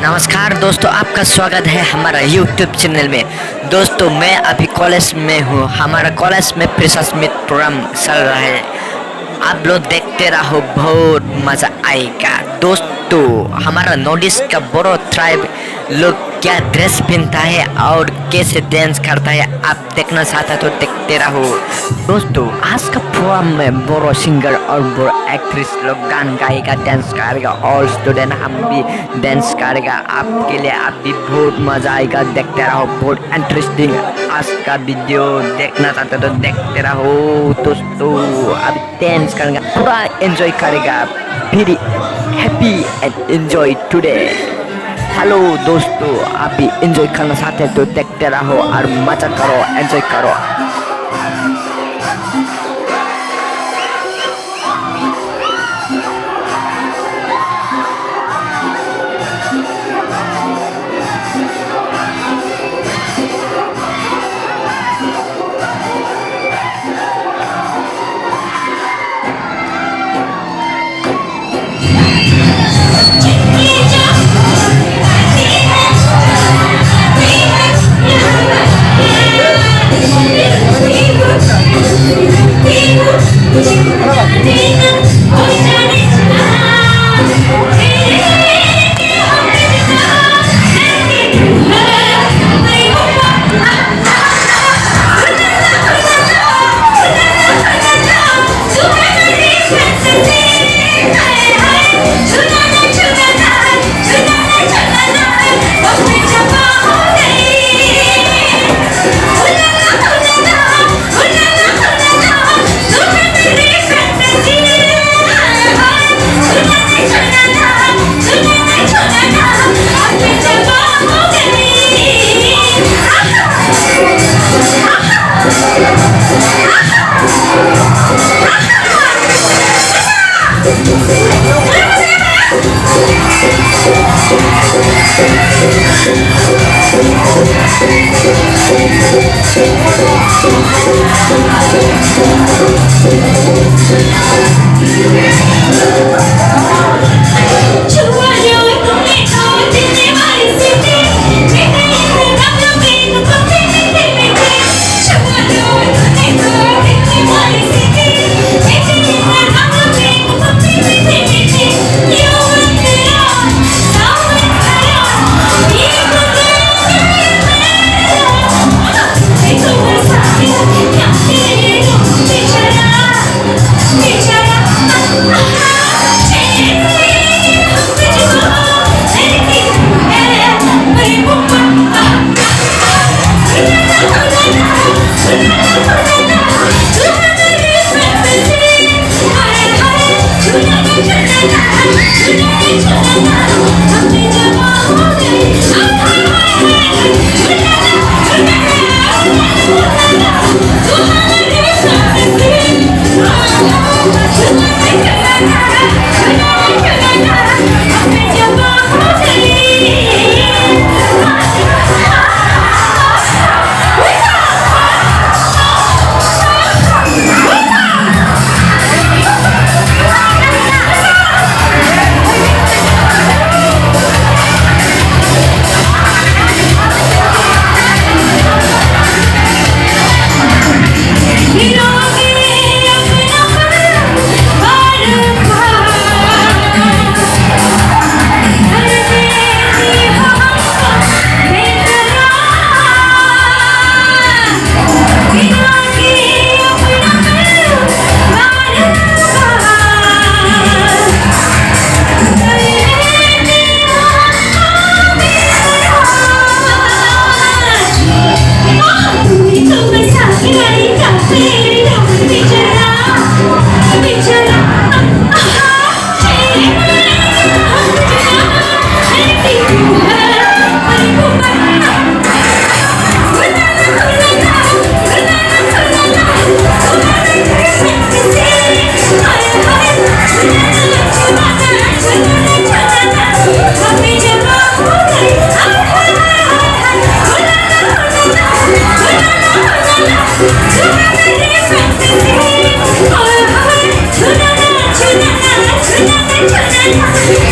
नमस्कार दोस्तों, आपका स्वागत है हमारा YouTube चैनल में। दोस्तों मैं अभी कॉलेज में हूँ। हमारा कॉलेज में फ्रेशर्स मीट प्रोग्राम चल रहा है। आप लोग देखते रहो, बहुत मज़ा आएगा। दोस्तों हमारा नॉर्थ ईस्ट का बोरो ट्राइब लोग क्या ड्रेस पहनता है और कैसे डांस करता है, आप देखना चाहता तो देखते रहो। दोस्तों आज का प्रोग्राम में बोरो सिंगर और बोरो एक्ट्रेस लोग गान गाएगा, डांस करेगा और स्टूडेंट हम भी डांस करेगा। आपके लिए आप भी बहुत मज़ा आएगा, देखते रहो, बहुत इंटरेस्टिंग आज का वीडियो देखना चाहते तो देखते रहो। दोस्तों अब डांस करेगा, पूरा एंजॉय करेगा, फिर happy and enjoy today. Hello दोस्तों, आप भी एंजॉय करना चाहते हैं तो देखते रहो और मजा करो, एंजॉय करो। Tonight